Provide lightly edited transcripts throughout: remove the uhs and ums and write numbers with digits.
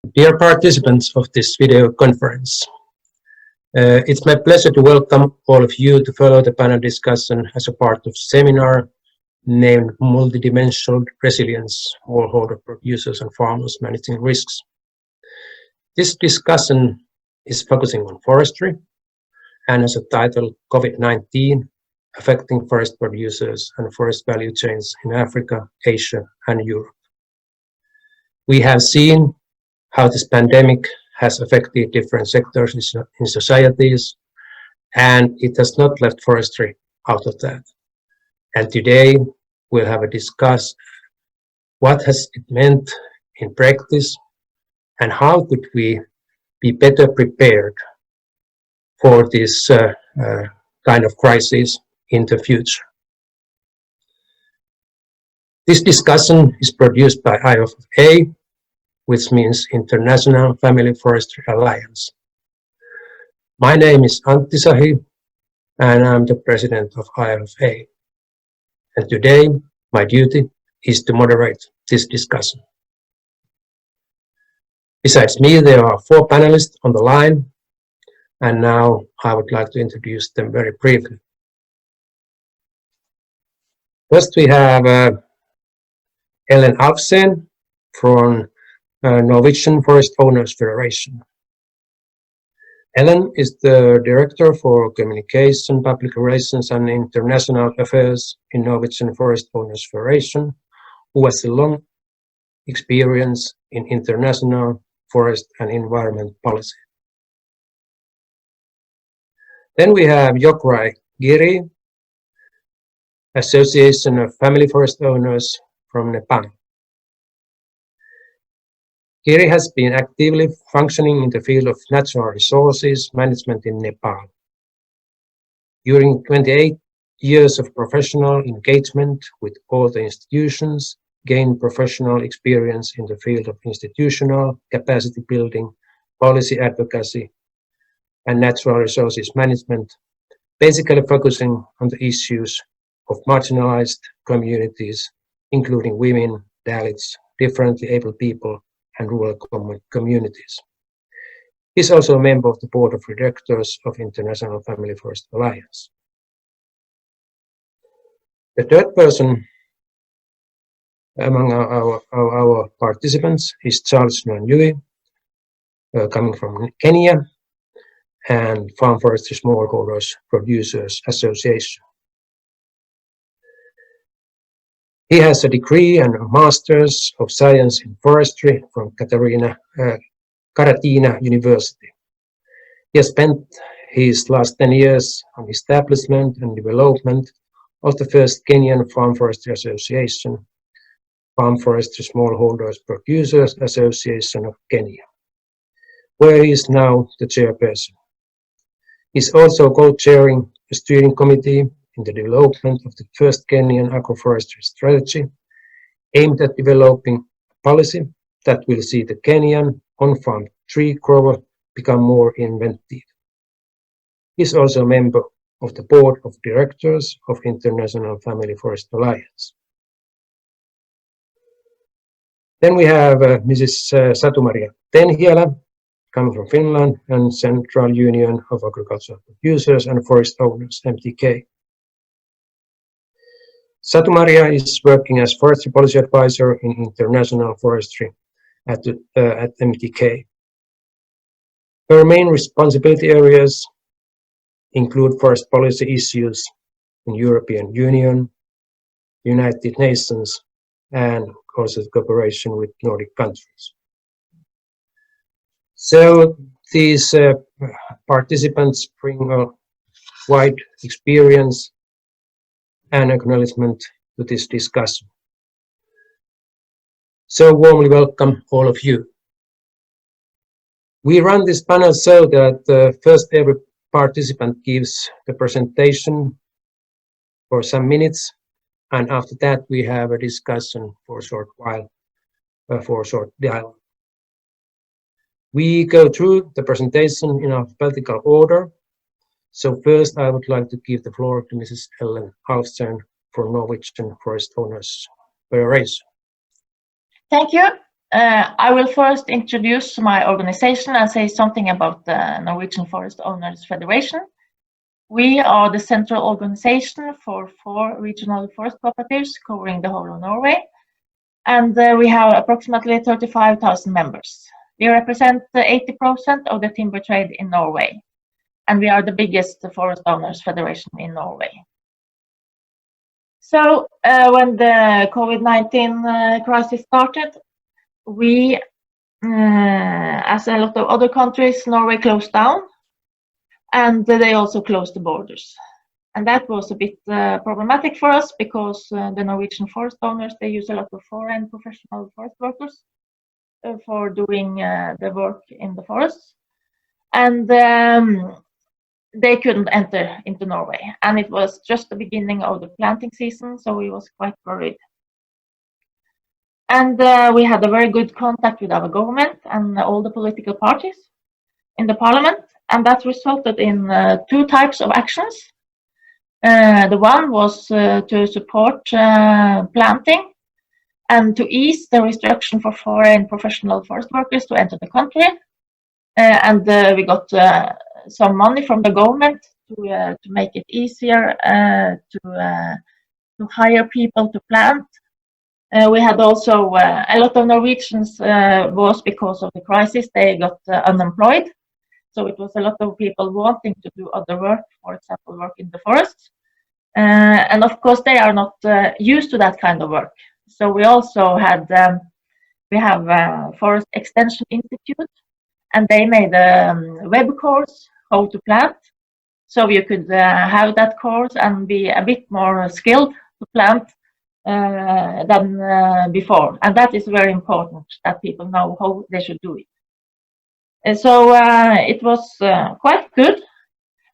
Dear participants of this video conference, it's my pleasure to welcome all of you to follow the panel discussion as a part of seminar named Multidimensional Resilience, Smallholder Producers and Farmers Managing Risks. This discussion is focusing on forestry and has a title COVID-19 Affecting Forest Producers and Forest Value Chains in Africa, Asia and Europe. We have seen how this pandemic has affected different sectors in societies, and it has not left forestry out of that. And today we'll have a discuss what has it meant in practice and how could we be better prepared for this kind of crisis in the future. This discussion is produced by IFA, which means International Family Forestry Alliance. My name is Antti Sahi, and I'm the president of IFA. And today, my duty is to moderate this discussion. Besides me, there are 4 panelists on the line, and now I would like to introduce them very briefly. First, we have Alfsen from Norwegian Forest Owners Federation. Ellen is the Director for Communication, Public Relations and International Affairs in Norwegian Forest Owners Federation, who has a long experience in international forest and environment policy. Then we have Giri, Association of Family Forest Owners from Nepal. Giri has been actively functioning in the field of natural resources management in Nepal. During 28 years of professional engagement with all the institutions, gained professional experience in the field of institutional capacity building, policy advocacy, and natural resources management, basically focusing on the issues of marginalized communities, including women, Dalits, differently able people, and rural communities. He is also a member of the Board of Directors of International Family Forest Alliance. The third person among our participants is Charles Nyanjui, coming from Kenya, and Farm Forestry Smallholders Producers Association. He has a degree and a Master's of Science in Forestry from Karatina University. He has spent his last 10 years on establishment and development of the first Kenyan Farm Forestry Association, Farm Forestry Smallholders Producers Association of Kenya, where he is now the chairperson. He is also co-chairing a steering committee in the development of the first Kenyan agroforestry strategy, aimed at developing a policy that will see the Kenyan on-farm tree grower become more inventive. He is also a member of the Board of Directors of International Family Forest Alliance. Then we have Mrs. Satu-Marja Tenhiälä, coming from Finland, and Central Union of Agricultural Producers and Forest Owners, MTK. Satu-Marja is working as forestry policy advisor in international forestry at MTK. Her main responsibility areas include forest policy issues in European Union, United Nations, and also cooperation with Nordic countries. So these participants bring a wide experience and acknowledgement to this discussion. So warmly welcome all of you. We run this panel so that first every participant gives the presentation for some minutes, and after that we have a discussion for a short while, for a short dialogue. We go through the presentation in alphabetical order. So first, I would like to give the floor to Mrs. Alfsen from Norwegian Forest Owners Federation. Thank you. I will first introduce my organization and say something about the Norwegian Forest Owners Federation. We are the central organization for 4 regional forest cooperatives covering the whole of Norway, and we have approximately 35,000 members. We represent 80% of the timber trade in Norway, and we are the biggest forest owners federation in Norway. So when the COVID-19 crisis started, we, as a lot of other countries, Norway closed down, and they also closed the borders. And that was a bit problematic for us because the Norwegian forest owners, they use a lot of foreign professional forest workers for doing the work in the forests. And they couldn't enter into Norway. And it was just the beginning of the planting season, so we was quite worried. And we had a very good contact with our government and all the political parties in the parliament, and that resulted in 2 types of actions. The one was to support planting and to ease the restriction for foreign professional forest workers to enter the country. And we got some money from the government to make it easier to hire people to plant. We had also a lot of Norwegians was because of the crisis, they got unemployed. So it was a lot of people wanting to do other work, for example, work in the forests. And of course, they are not used to that kind of work. So we also had, we have Forest Extension Institute, and they made a web course, how to plant. So you could have that course and be a bit more skilled to plant than before. And that is very important, that people know how they should do it. And so it was quite good.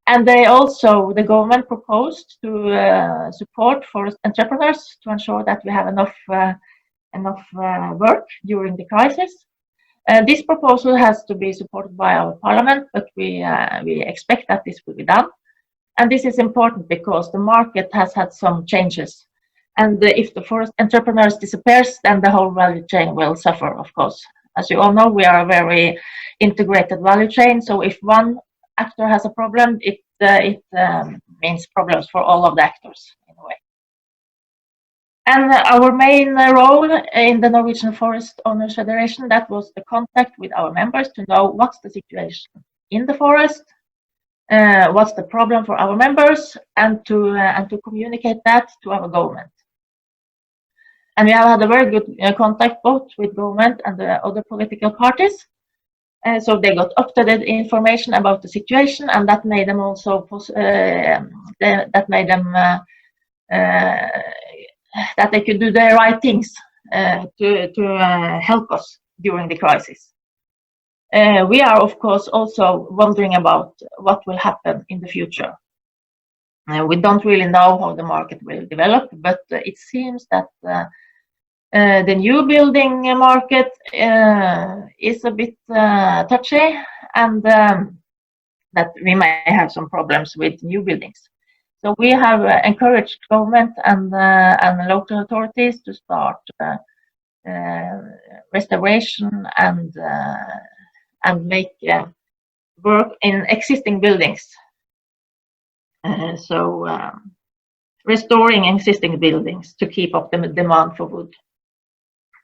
And they also, the government proposed to support forest entrepreneurs to ensure that we have enough work during the crisis. This proposal has to be supported by our parliament, but we expect that this will be done. And this is important because the market has had some changes. And if the forest entrepreneurs disappears, then the whole value chain will suffer, of course. As you all know, we are a very integrated value chain. So if one actor has a problem, it means problems for all of the actors in a way. And our main role in the Norwegian Forest Owners Federation, that was the contact with our members to know what's the situation in the forest, what's the problem for our members, and to communicate that to our government. And we have had a very good contact both with government and the other political parties. So they got up-to-date information about the situation, and that made them also that they could do the right things to help us during the crisis. We are, of course, also wondering about what will happen in the future. We don't really know how the market will develop, but it seems that the new building market is a bit touchy, and that we may have some problems with new buildings. So we have encouraged government and local authorities to start restoration and make work in existing buildings. Restoring existing buildings to keep up the demand for wood.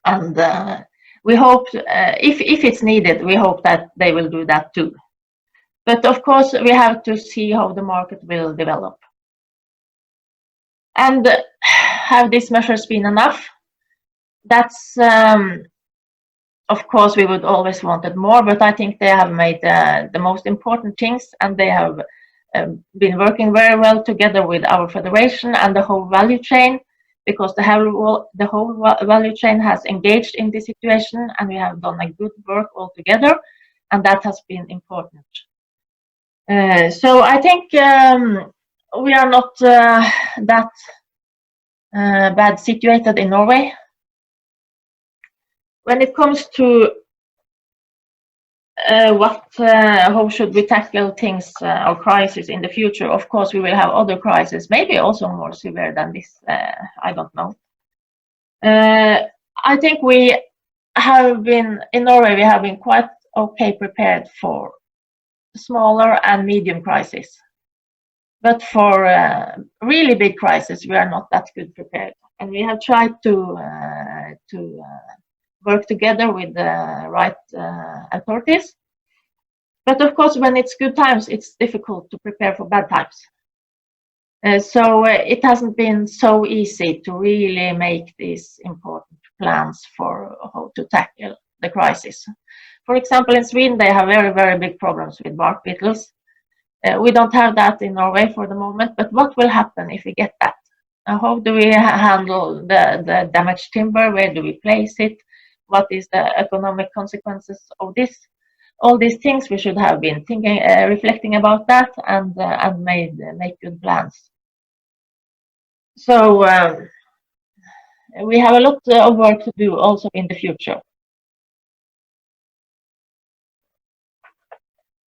And we hope, if it's needed, we hope that they will do that too. But of course, we have to see how the market will develop. And have these measures been enough? That's, of course, we would always wanted more, but I think they have made the most important things, and they have been working very well together with our federation and the whole value chain, because the whole value chain has engaged in this situation, and we have done a good work all together, and that has been important. So I think we are not that bad situated in Norway. When it comes to how should we tackle things or crises in the future, of course we will have other crises, maybe also more severe than this. I don't know. I think we have been, in Norway, we have been quite okay prepared for smaller and medium crises. But for really big crises, we are not that good prepared. And we have tried to work together with the right authorities. But of course, when it's good times, it's difficult to prepare for bad times. So it hasn't been so easy to really make these important plans for how to tackle the crisis. For example, in Sweden, they have very, very big problems with bark beetles. We don't have that in Norway for the moment, but what will happen if we get that? How do we handle the damaged timber? Where do we place it? What is the economic consequences of this? All these things we should have been thinking, reflecting about that, and make good plans. So we have a lot of work to do also in the future.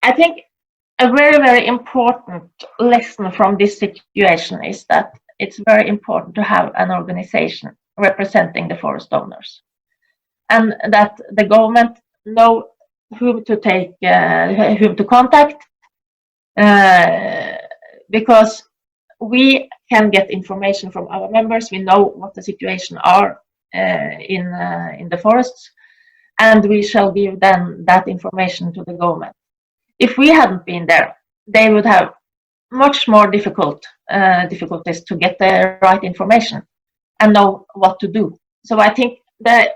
I think a very, very important lesson from this situation is that it's very important to have an organization representing the forest owners, and that the government know whom to take, whom to contact, because we can get information from our members. We know what the situation are in the forests, and we shall give them that information to the government. If we hadn't been there, they would have much more difficulties to get the right information and know what to do. So I think the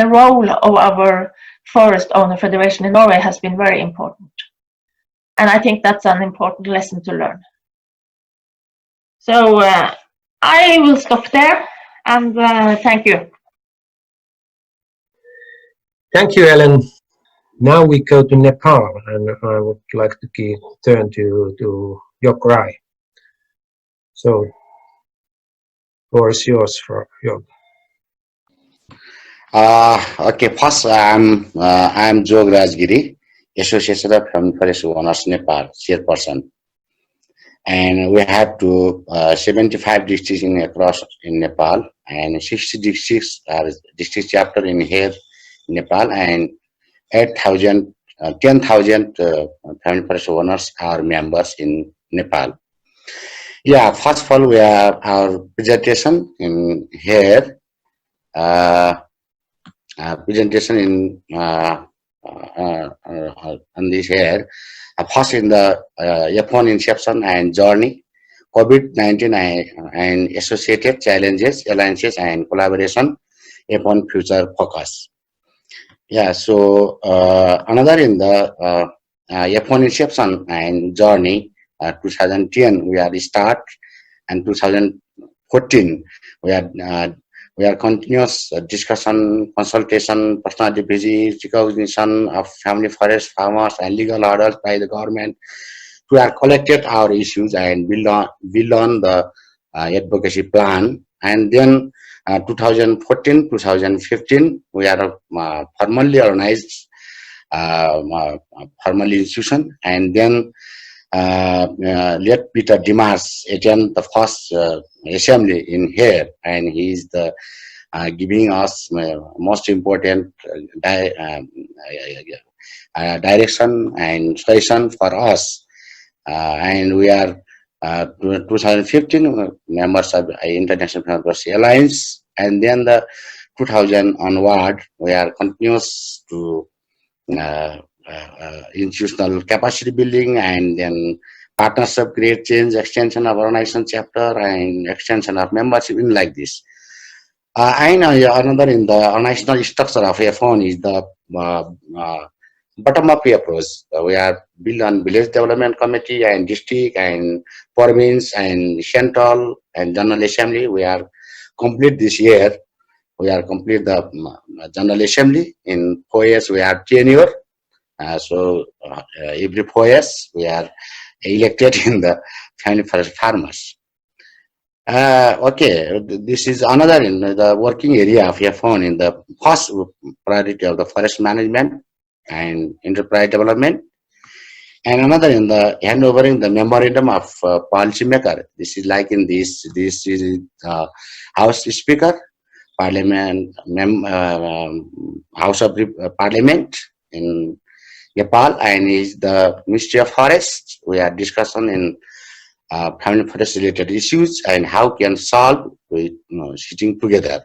role of our Forest Owner Federation in Norway has been very important. And I think that's an important lesson to learn. So I will stop there, and thank you. Thank you, Ellen. Now we go to Nepal, and I would like to turn to Yokrai. So, floor is yours for Yok. Okay, first I'm Jograj Giri, Association of Forest Owners Nepal, chairperson, and we have 75 districts across in Nepal, and 60 districts are district chapter in here in Nepal, and 10,000 family forest owners are members in Nepal. Yeah, first of all, we have our presentation in here. Presentation in on this here. First in the Japan inception and journey, COVID-19 and associated challenges, alliances, and collaboration upon future focus. Yeah, so another in the Japan inception and journey, 2010 we are start, and 2014 we are continuous discussion, consultation, personality visits, recognition of family forest farmers and legal orders by the government. We are collected our issues and build on the advocacy plan, and then 2014-2015 we are formally organized formal institution, and then let Peter Dimas attend the first assembly in here, and he is the giving us most important direction and suggestion for us, and we are 2015 members of International Forestry Alliance, and then the 2000 onward we are continuous to institutional capacity building, and then partnership, great change, extension of organization chapter, and extension of membership in like this. And another in the organizational structure of F1 is the bottom-up approach. We are built on village development committee and district and province and central and general assembly. We are complete this year. We are complete the general assembly. In 4 years we have tenure. So every 4 years we are elected in the family forest farmers. Okay, this is another in the working area of F1 in the first priority of the forest management and enterprise development, and another in the handovering the memorandum of policy maker. This is like in this is House Speaker, Parliament, House of Parliament in Nepal, and is the Ministry of Forest. We are discussing in family forest related issues and how can solve with sitting together.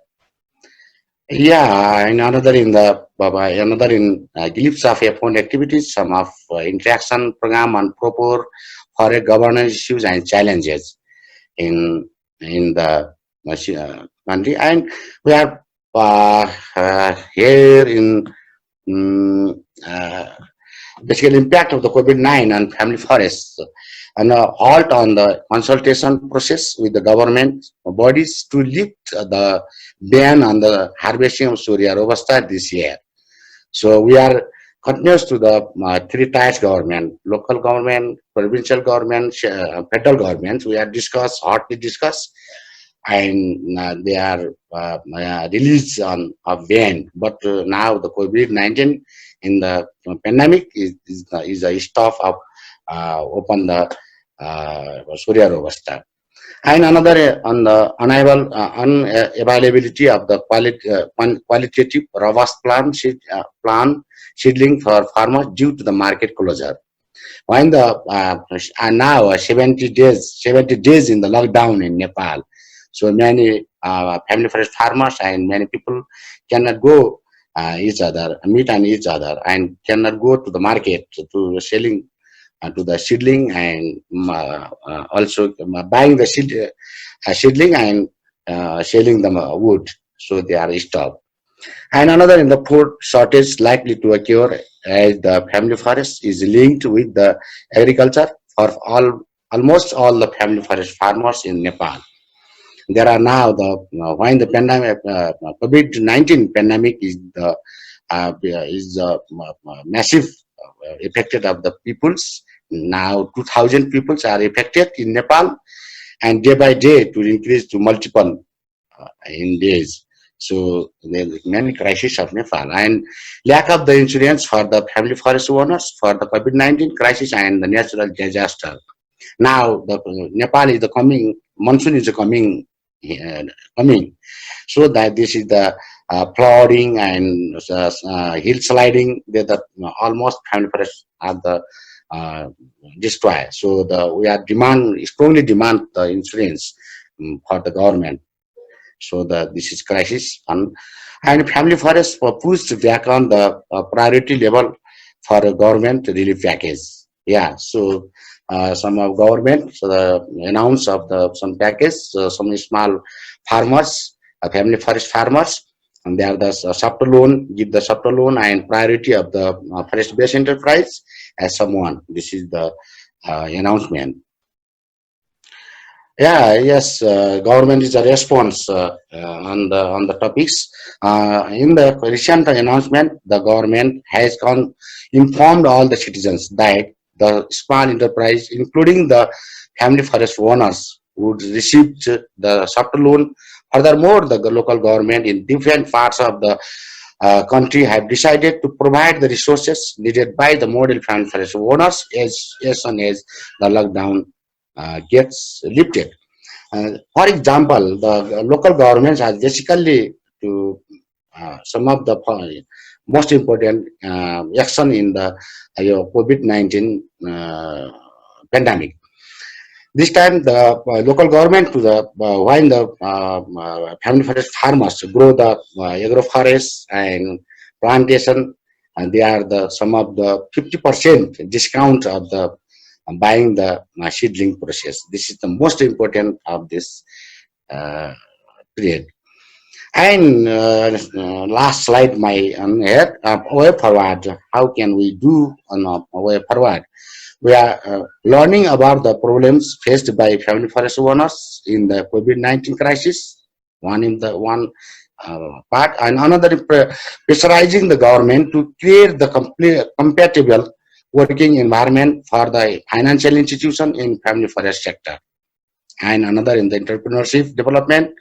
Yeah, and another in glimpse of F1 activities, some of interaction program on proper forest governance issues and challenges in the country, and we are here in basically impact of the COVID-19 on family forests, and a halt on the consultation process with the government bodies to lift the ban on the harvesting of Surya Robusta this year. So we are continuous to the three tiers government, local government, provincial government, federal governments. We are hotly discussed, and they are released on a ban. But now the COVID-19 in the pandemic is a stop of open the Surya Robusta. And another on the unavailability of the qualitative robust plant seedling for farmers due to the market closure. When the now 70 days in the lockdown in Nepal, so many family forest farmers and many people cannot go each other, meet on each other, and cannot go to the market to selling to the seedling, and also buying the seedling and selling the wood. So they are stopped. And another in the food shortage likely to occur as the family forest is linked with the agriculture for almost all the family forest farmers in Nepal. There are now the when the pandemic COVID-19 pandemic is the massive affected of the peoples. Now 2,000 peoples are affected in Nepal, and day by day it will increase to multiple in days. So there are many crises of Nepal, and lack of the insurance for the family forest owners for the COVID-19 crisis and the natural disaster. Now the Nepal is the coming monsoon is coming, so that this is the flooding and hill sliding. The almost family forest are the destroyed. So we are strongly demand the insurance for the government. So this is crisis, and family forests were pushed back on the priority level for a government relief package. Yeah, so some of government announce of some package, some small farmers, family forest farmers, and they are the soft loan, give the soft loan and priority of the forest based enterprise as someone. This is the announcement. Yeah, yes, government is a response on the topics. In the recent announcement, the government has informed all the citizens that the small enterprise, including the family forest owners, would receive the soft loan. Furthermore, the local government in different parts of the country have decided to provide the resources needed by the model family forest owners as soon as the lockdown gets lifted. For example, the local governments are basically to some of the most important action in the COVID-19 pandemic. This time, the local government to the when the family forest farmers grow the agroforest and plantation, and they are the some of the 50% discount of the buying the seedling process. This is the most important of this period. And last slide, my here, way forward. How can we do on a way forward? We are learning about the problems faced by family forest owners in the COVID-19 crisis. One part, and another pressurizing the government to create the compatible working environment for the financial institution in family forest sector. And another in the entrepreneurship development,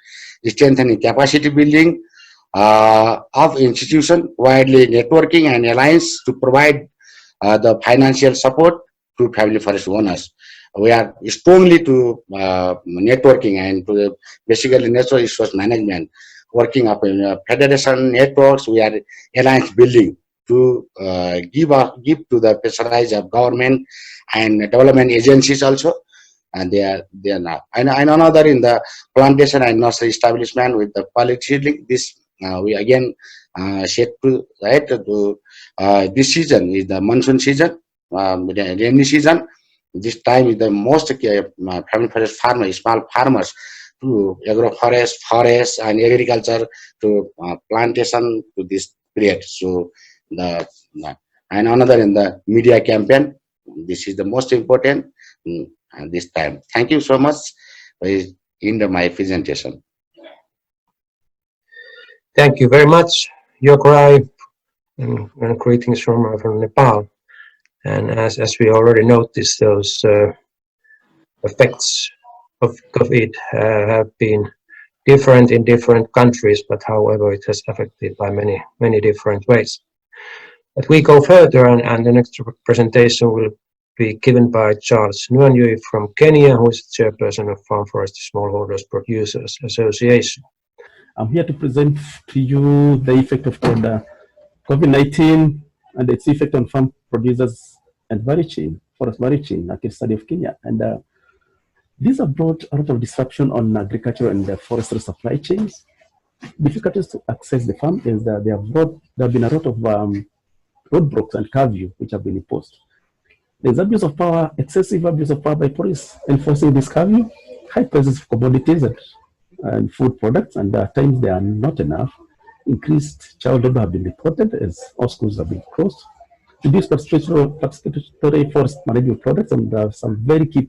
strengthening capacity building of institution, widely networking and alliance to provide the financial support to family forest owners. We are strongly to networking and to basically natural resource management. working up in federation networks. We are alliance building to give to the specialized government and development agencies also. And they are now. And another in the plantation and nursery establishment with the quality link. This we again said to right to this season is the monsoon season, the rainy season. This time is the most family forest farmers, small farmers, to agroforest, forest, and agriculture to plantation to this period. So the and another in the media campaign. This is the most important this time. Thank you so much in my presentation. Thank you very much, Yograi, and greetings from Nepal. And as we already noticed, those effects of COVID have been different in different countries, but however it has affected by many different ways. But we go further, and the next presentation will be given by Charles Nyanjui from Kenya, who is the chairperson of Farm Forest Smallholders Producers Association. I'm here to present to you the effect of COVID-19 and its effect on farm producers and forest value chain, like a study of Kenya. And these have brought a lot of disruption on agriculture and forestry supply chains. Difficulties to access the farm is that there have been a lot of roadblocks and curfew which have been imposed. There's abuse of power, excessive abuse of power by police enforcing this curfew, high prices of commodities and food products, and at times they are not enough. Increased child labor have been reported as all schools have been closed. Reduced participatory forest management products, and some very key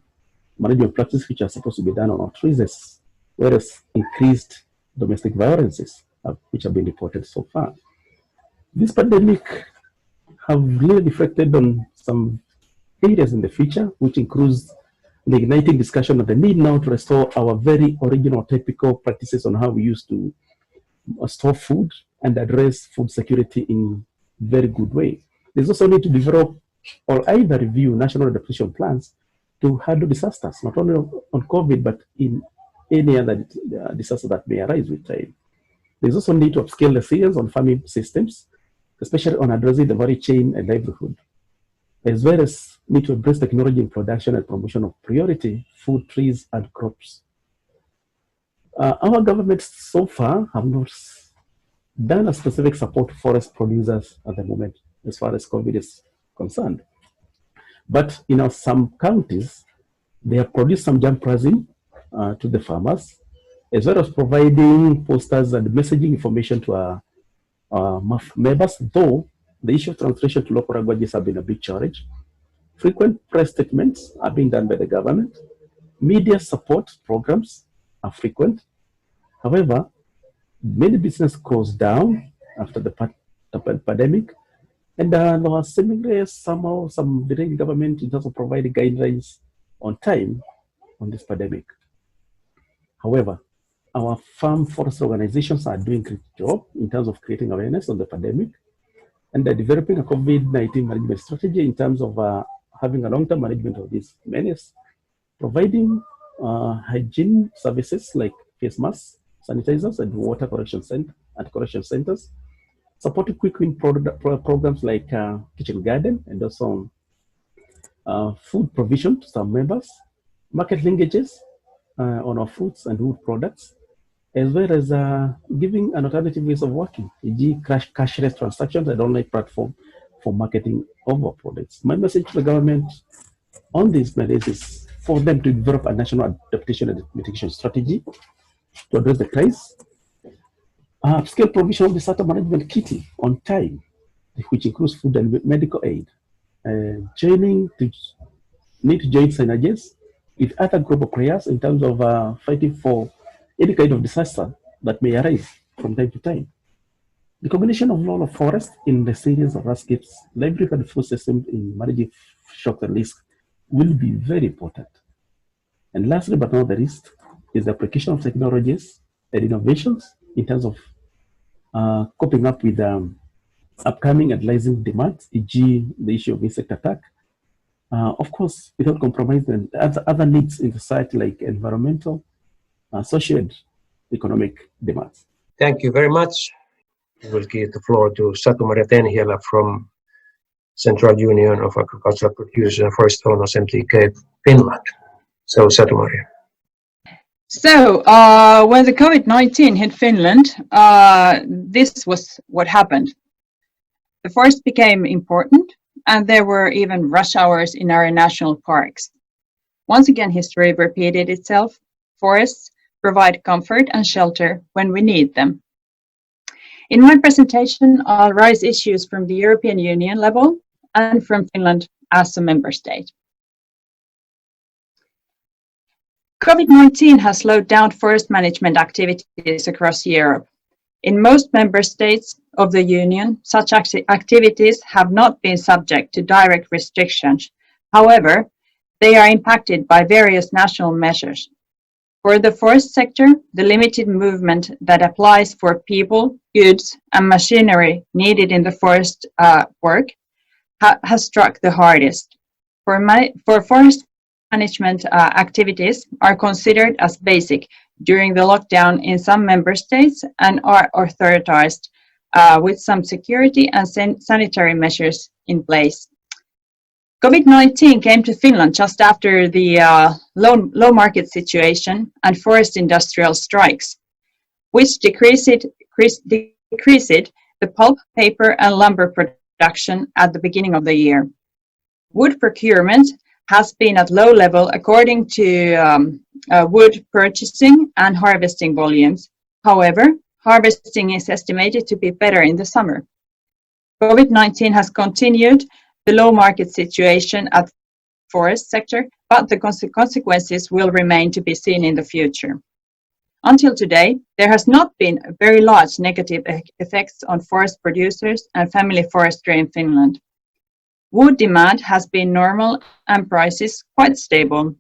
management practices which are supposed to be done on our trees, whereas increased domestic violences which have been reported so far. This pandemic have really reflected on some areas in the future, which includes the igniting discussion of the need now to restore our very original typical practices on how we used to store food and address food security in very good way. There's also need to develop or either review national adaptation plans to handle disasters, not only on COVID, but in any other disaster that may arise with time. There's also need to upscale resilience on farming systems, especially on addressing the value chain and livelihood, as well as need to embrace technology in production and promotion of priority food, trees, and crops. Our governments so far have not done a specific support to forest producers at the moment, as far as COVID is concerned. But in some counties, they have produced some jump pricing to the farmers, as well as providing posters and messaging information to our members, though the issue of translation to local languages have been a big challenge. Frequent press statements are being done by the government. Media support programs are frequent. However, many businesses closed down after the pandemic, and there was seemingly somehow some delaying government in terms of providing guidelines on time on this pandemic. However, our farm forest organizations are doing a great job in terms of creating awareness on the pandemic, and they're developing a COVID-19 management strategy in terms of having a long-term management of this menace, providing hygiene services like face masks, sanitizers, and water collection centers, supporting quick win programs like kitchen garden, and also food provision to some members, market linkages on our fruits and wood products, as well as giving an alternative ways of working, e.g. cashless transactions and online platform for marketing of our products. My message to the government on this matter is for them to develop a national adaptation and mitigation strategy to address the crisis, scale provision of the disaster management kit on time, which includes food and medical aid, need to join synergies with other global players in terms of fighting for any kind of disaster that may arise from time to time. The combination of role of forest in resilience of landscapes, livelihood and food systems in managing shocks and risks will be very important. And lastly, but not the least, is the application of technologies and innovations in terms of coping up with upcoming and rising demands, e.g. the issue of insect attack. Of course, without compromising other needs in society like environmental, social and economic demands. Thank you very much. I will give the floor to Satu-Marja Tenhiälä from Central Union of Agricultural Producers and Forest Owners, MTK, Finland. So, Satu-Marja. So, when the COVID-19 hit Finland, this was what happened. The forest became important, and there were even rush hours in our national parks. Once again, history repeated itself. Forests provide comfort and shelter when we need them. In my presentation, I'll raise issues from the European Union level and from Finland as a member state. COVID-19 has slowed down forest management activities across Europe. In most member states of the Union, such activities have not been subject to direct restrictions. However, they are impacted by various national measures. For the forest sector, the limited movement that applies for people, goods, and machinery needed in the forest work has struck the hardest. For forest management activities are considered as basic during the lockdown in some member states and are authorized with some security and sanitary measures in place. COVID-19 came to Finland just after the low market situation and forest industrial strikes, which decreased the pulp, paper, and lumber production at the beginning of the year. Wood procurement has been at low level according to wood purchasing and harvesting volumes. However, harvesting is estimated to be better in the summer. COVID-19 has continued the low market situation at the forest sector, but the consequences will remain to be seen in the future. Until today, there has not been very large negative effects on forest producers and family forestry in Finland. Wood demand has been normal and prices quite stable.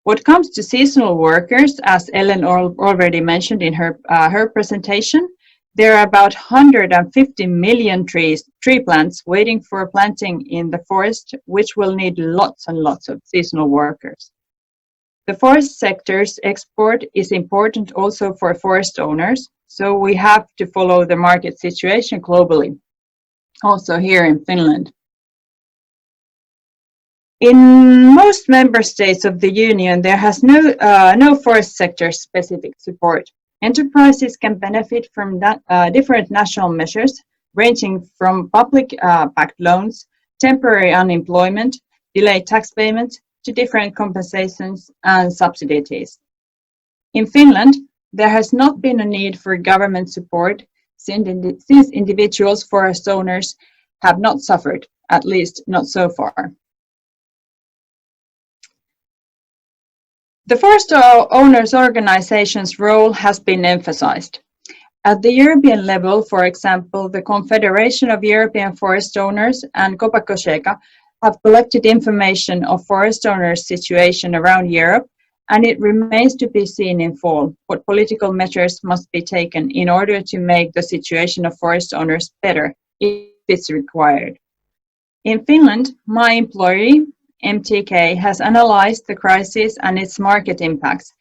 What comes to seasonal workers, as Ellen already mentioned in her presentation, there are about 150 million tree plants waiting for planting in the forest, which will need lots and lots of seasonal workers. The forest sector's export is important also for forest owners, so we have to follow the market situation globally, also here in Finland. In most member states of the Union, there has no forest sector specific support. Enterprises can benefit from different national measures, ranging from public-backed loans, temporary unemployment, delayed tax payments, to different compensations and subsidies. In Finland, there has not been a need for government support since individuals forest owners have not suffered, at least not so far. The forest owners' organization's role has been emphasized. At the European level, for example, the Confederation of European Forest Owners and Copa-Cogeca have collected information of forest owners' situation around Europe, and it remains to be seen in fall what political measures must be taken in order to make the situation of forest owners better if it's required. In Finland, my employer, MTK, has analyzed the crisis and its market impacts,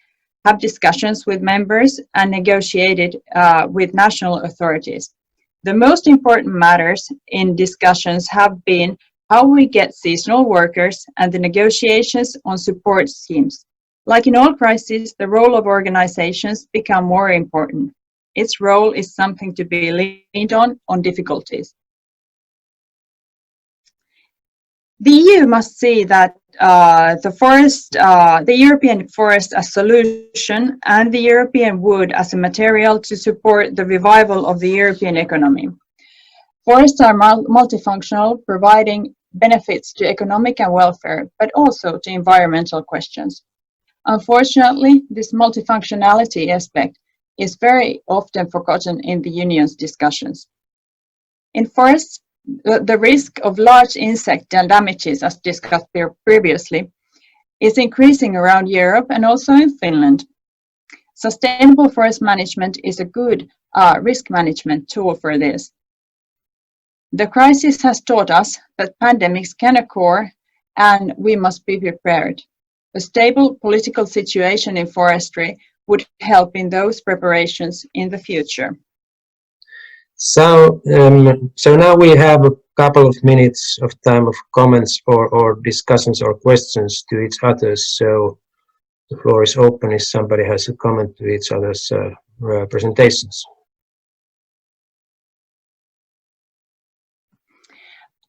have discussions with members, and negotiated with national authorities. The most important matters in discussions have been how we get seasonal workers and the negotiations on support schemes. Like in all crises, the role of organizations become more important. Its role is something to be leaned on difficulties. The EU must see that the European forest as solution and the European wood as a material to support the revival of the European economy. Forests are multifunctional, providing benefits to economic and welfare, but also to environmental questions. Unfortunately, this multifunctionality aspect is very often forgotten in the Union's discussions. In forests, the risk of large insect damages, as discussed previously, is increasing around Europe and also in Finland. Sustainable forest management is a good risk management tool for this. The crisis has taught us that pandemics can occur and we must be prepared. A stable political situation in forestry would help in those preparations in the future. So, now we have a couple of minutes of time of comments or discussions or questions to each other. So the floor is open if somebody has a comment to each other's presentations.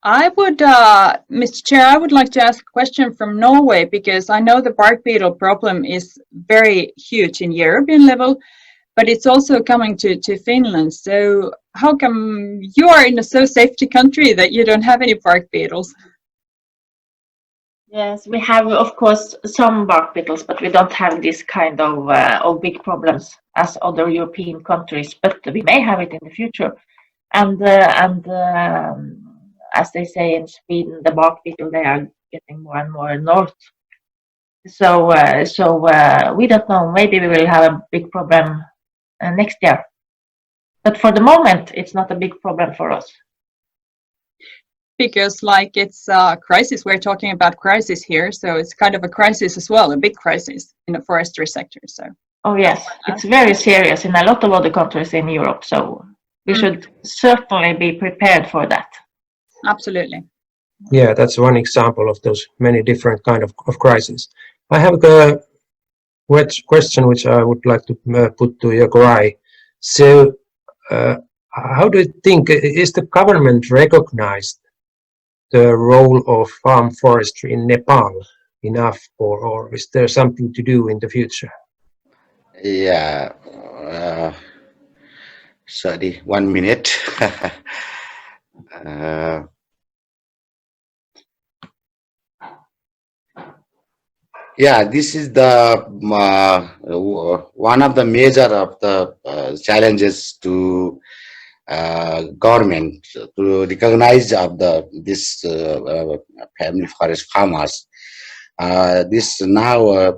I would, Mr. Chair, I would like to ask a question from Norway, because I know the bark beetle problem is very huge in European level, but it's also coming to Finland. So how come you are in a so safety country that you don't have any bark beetles? Yes, we have, of course, some bark beetles, but we don't have this kind of big problems as other European countries. But we may have it in the future. And as they say in Sweden, the bark beetle, they are getting more and more north. So we don't know. Maybe we will have a big problem next year. But for the moment, it's not a big problem for us. Because like it's a crisis, we're talking about crisis here, so it's kind of a crisis as well, a big crisis in the forestry sector. So. Oh yes, it's very serious in a lot of other countries in Europe. So we should certainly be prepared for that. Absolutely. Yeah, that's one example of those many different kind of crises. I have a question which I would like to put to Giri. So, how do you think, is the government recognized the role of farm forestry in Nepal enough, or is there something to do in the future? Yeah, sorry, 1 minute. Yeah, this is the one of the major of the challenges to government to recognize of this family forest farmers. This now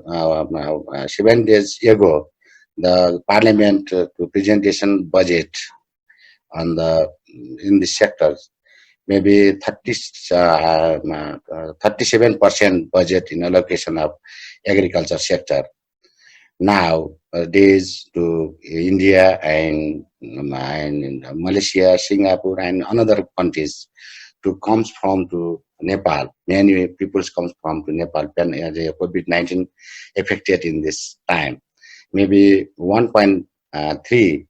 7 days ago, the Parliament to presentation budget on in the sectors, maybe 37% budget in allocation of agriculture sector. Now days to India and Malaysia, Singapore, and another countries to comes from to Nepal. Many people comes from to Nepal when the COVID-19 affected in this time. Maybe 1.3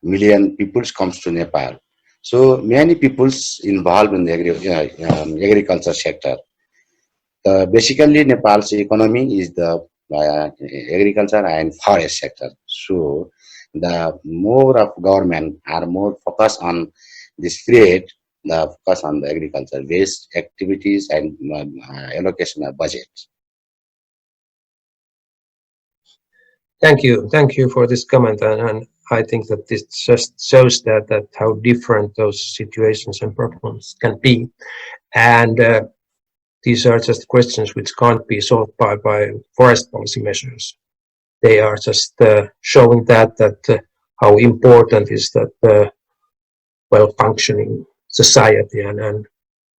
million people comes to Nepal. So many people's involved in the agriculture sector. Basically, Nepal's economy is the agriculture and forest sector. So the more of government are more focused on this period, the focus on the agriculture based activities and allocation of budget. Thank you for this comment, and I think that this just shows that how different those situations and problems can be, and these are just questions which can't be solved by forest policy measures. They are just showing that how important is that well-functioning society and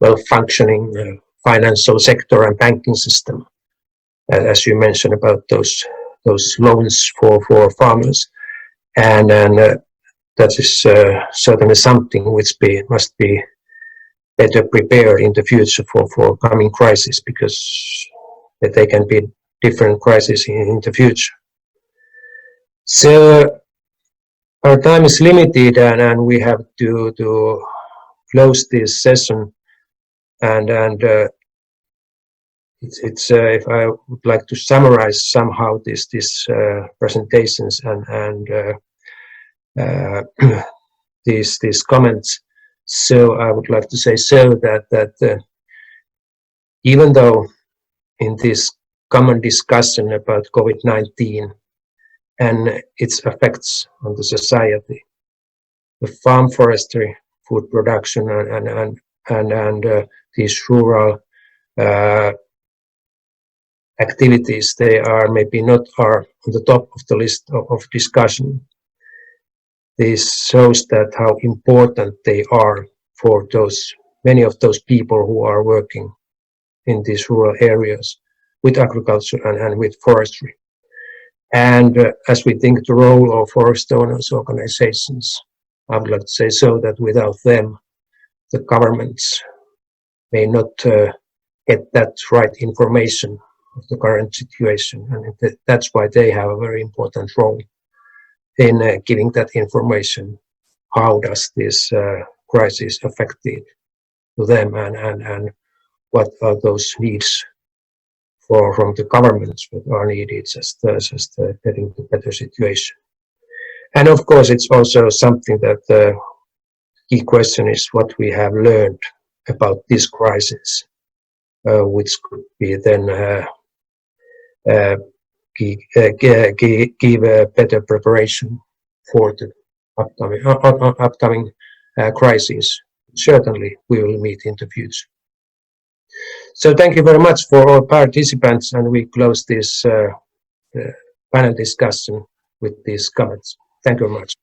well-functioning financial sector and banking system, as you mentioned about those loans for farmers, and that is certainly something which must be better prepared in the future for coming crises, because they can be different crises in the future. So our time is limited, and we have to close this session, and it's if I would like to summarize somehow these presentations and these comments. So I would like to say that even though in this common discussion about COVID-19 and its effects on the society, the farm forestry, food production, and these rural activities, they are maybe not on the top of the list of discussion. This shows that how important they are for many of those people who are working in these rural areas with agriculture and with forestry. And as we think the role of forest owners organizations, I would like to say so that without them, the governments may not get that right information of the current situation. And that's why they have a very important role in giving that information. How does this crisis affected to them, and what are those needs from the governments that are needed just getting to better situation. And of course, it's also something that the key question is what we have learned about this crisis, which could be then give a better preparation for the upcoming crisis. Certainly, we will meet in the future. So thank you very much for all participants, and we close this panel discussion with these comments. Thank you very much.